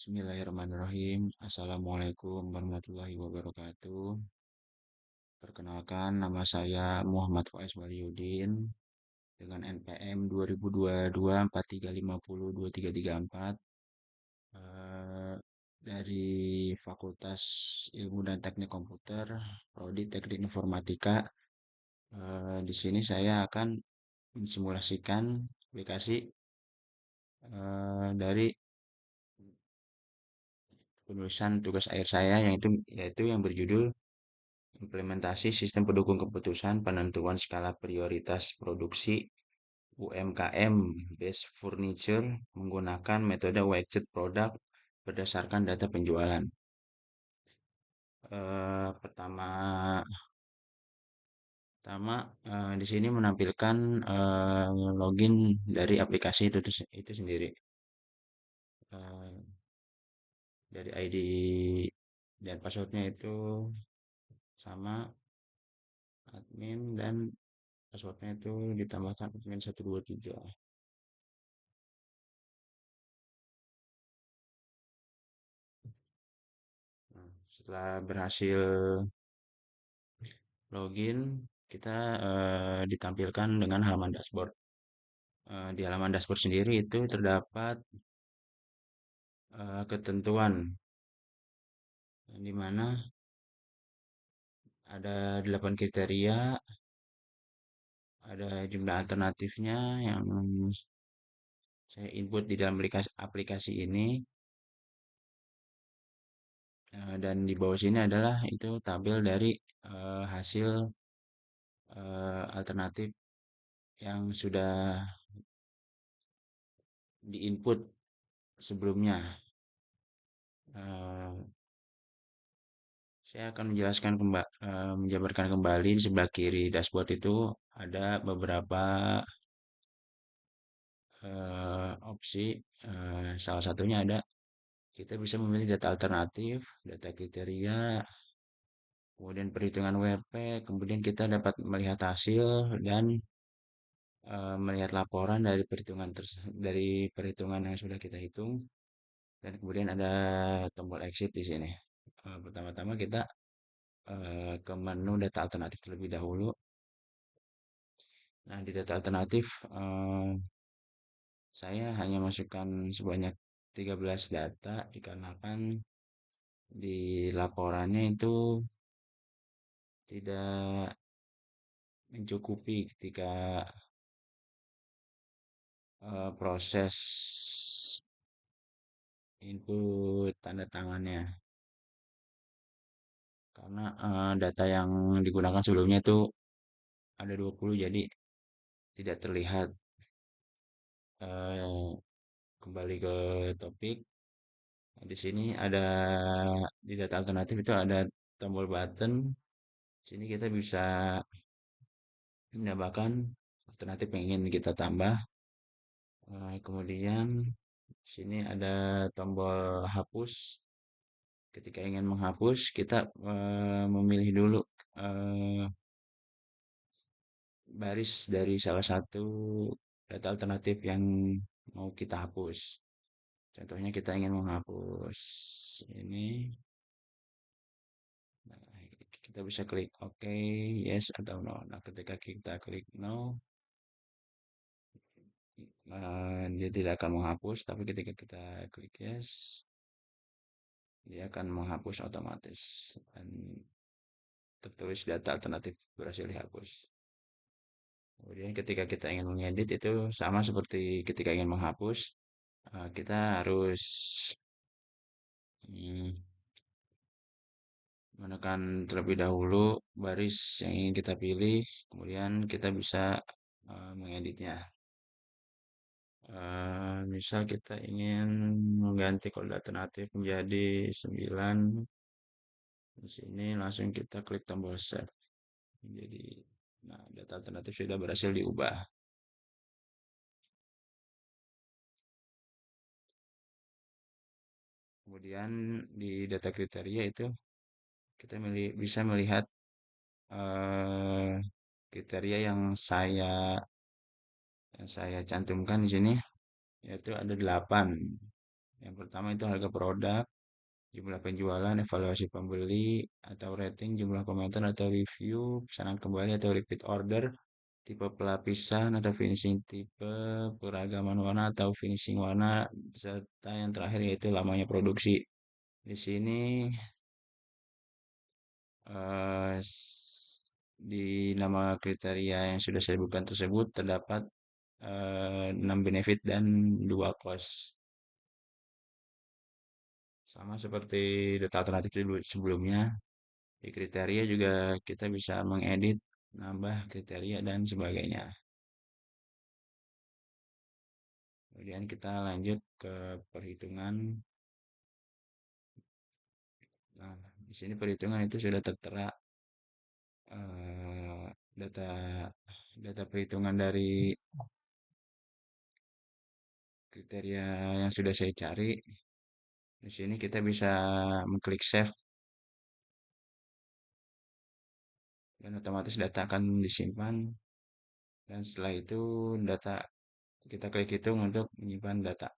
Bismillahirrahmanirrahim. Assalamualaikum warahmatullahi wabarakatuh. Perkenalkan, nama saya Muhammad Faiz Waliudin dengan NPM 2022 43502334 eh, dari Fakultas Ilmu dan Teknik Komputer, Prodi Teknik Informatika. Di sini saya akan mensimulasikan aplikasi dari penulisan tugas akhir saya yaitu yang berjudul implementasi sistem pendukung keputusan penentuan skala prioritas produksi UMKM Base Furniture menggunakan metode widget product berdasarkan data penjualan. Pertama, pertama di sini menampilkan login dari aplikasi itu sendiri. Eh, dari ID dan passwordnya itu sama admin dan passwordnya itu ditambahkan admin 123. Nah, setelah berhasil login, kita ditampilkan dengan halaman dashboard. Di halaman dashboard sendiri itu terdapat ketentuan, di mana ada 8 kriteria, ada jumlah alternatifnya yang saya input di dalam aplikasi ini, dan di bawah sini adalah itu tabel dari hasil alternatif yang sudah diinput sebelumnya. Eh, saya akan menjabarkan kembali di sebelah kiri dashboard itu ada beberapa opsi. Salah satunya ada kita bisa memilih data alternatif, data kriteria, kemudian perhitungan WP, kemudian kita dapat melihat hasil dan melihat laporan dari perhitungan yang sudah kita hitung, dan kemudian ada tombol exit di sini. Pertama-tama kita ke menu data alternatif terlebih dahulu. Nah, di data alternatif saya hanya masukkan sebanyak 13 data dikarenakan di laporannya itu tidak mencukupi ketika proses input tanda tangannya. Karena data yang digunakan sebelumnya itu ada 20, jadi tidak terlihat. Eh, Kembali ke topik. Nah, di sini ada di data alternatif itu ada tombol button. Di sini kita bisa menambahkan alternatif yang ingin kita tambah. Kemudian di sini ada tombol hapus. Ketika ingin menghapus, kita memilih dulu eh, baris dari salah satu data alternatif yang mau kita hapus. Contohnya kita ingin menghapus ini. Nah, kita bisa klik OK, yes atau no. Nah, ketika kita klik no, dia tidak akan menghapus, tapi ketika kita klik yes, dia akan menghapus otomatis dan tertulis data alternatif berhasil dihapus. Kemudian ketika kita ingin mengedit itu sama seperti ketika ingin menghapus, kita harus mm, menekan terlebih dahulu baris yang ingin kita pilih, kemudian kita bisa mengeditnya. Misal kita ingin mengganti kode alternatif menjadi 9, di sini langsung kita klik tombol save. Jadi, nah, data alternatif sudah berhasil diubah. Kemudian di data kriteria itu kita bisa melihat eh, kriteria yang saya cantumkan di sini, yaitu ada 8. Yang pertama itu harga produk, jumlah penjualan, evaluasi pembeli, atau rating, jumlah komentar atau review, pesanan kembali atau repeat order, tipe pelapisan atau finishing tipe, keragaman warna atau finishing warna, serta yang terakhir yaitu lamanya produksi. Di sini di nama kriteria yang sudah saya bukan tersebut terdapat 6 benefit dan 2 cost. Sama seperti data alternatif sebelumnya, di kriteria juga kita bisa mengedit, nambah kriteria dan sebagainya. Kemudian kita lanjut ke perhitungan. Nah, di sini perhitungan itu sudah tertera eh, data data perhitungan dari kriteria yang sudah saya cari. Di sini kita bisa mengklik save dan otomatis data akan disimpan dan setelah itu data kita klik hitung untuk menyimpan data.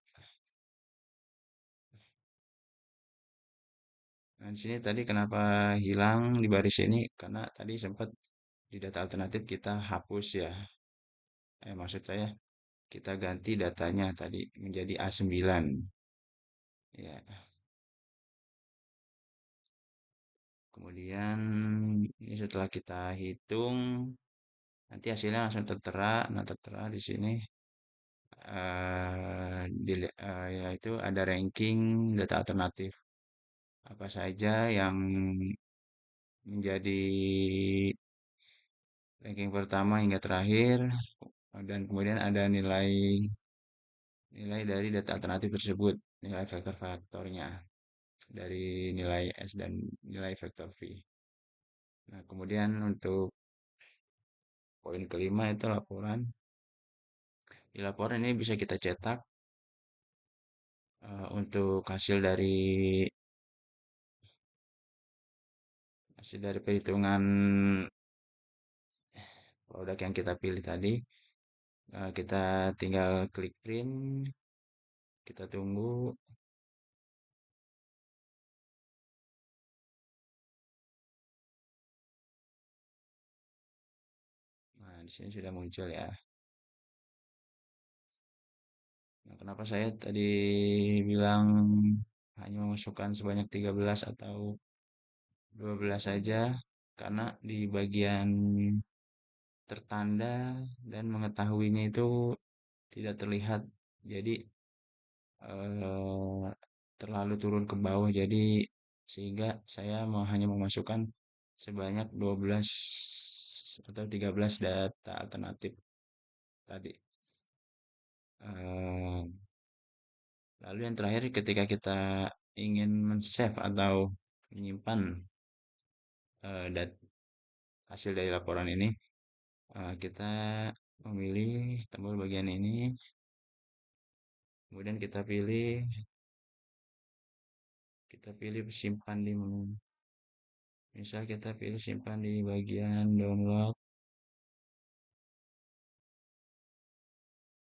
Nah, di sini tadi kenapa hilang di baris ini? Karena tadi sempat di data alternatif kita hapus ya. Maksud saya kita ganti datanya tadi menjadi A9. Ya, kemudian ini setelah kita hitung nanti hasilnya langsung tertera. Nah, tertera di sini yaitu ada ranking data alternatif. Apa saja yang menjadi ranking pertama hingga terakhir dan kemudian ada nilai nilai dari data alternatif tersebut, nilai vektor-vektornya dari nilai S dan nilai vektor V. Nah, kemudian untuk poin kelima itu laporan. Di laporan ini bisa kita cetak untuk hasil dari perhitungan produk yang kita pilih tadi. Kita tinggal klik print, kita tunggu. Nah, di sini sudah muncul ya. Nah, kenapa saya tadi bilang hanya memasukkan sebanyak 13 atau 12 saja? Karena di bagian tertanda dan mengetahuinya itu tidak terlihat. Jadi eh, terlalu turun ke bawah. Jadi sehingga saya hanya memasukkan sebanyak 12 atau 13 data alternatif tadi. Eh, Lalu yang terakhir ketika kita ingin men-save atau menyimpan hasil dari laporan ini, kita memilih tombol bagian ini, kemudian kita pilih simpan di misal kita pilih simpan di bagian download.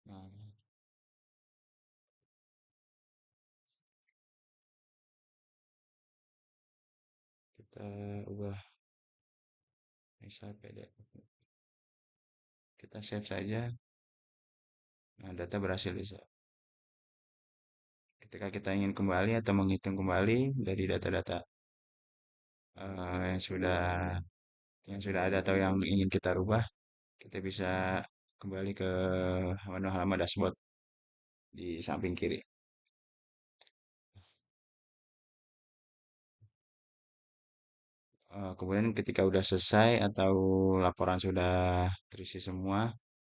Nah, kita ubah misal PDF. Kita save saja. Nah, data berhasil di save. Ketika kita ingin kembali atau menghitung kembali dari data-data yang sudah ada atau yang ingin kita rubah, kita bisa kembali ke menu halaman dashboard di samping kiri. Kemudian ketika sudah selesai atau laporan sudah terisi semua,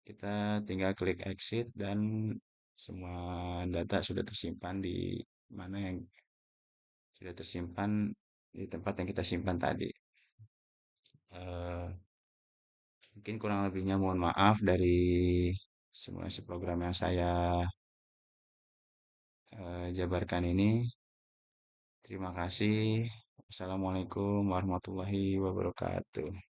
kita tinggal klik exit dan semua data sudah tersimpan di mana yang sudah tersimpan di tempat yang kita simpan tadi. Eh, Mungkin kurang lebihnya mohon maaf dari simulasi program yang saya jabarkan ini. Terima kasih. Assalamualaikum warahmatullahi wabarakatuh.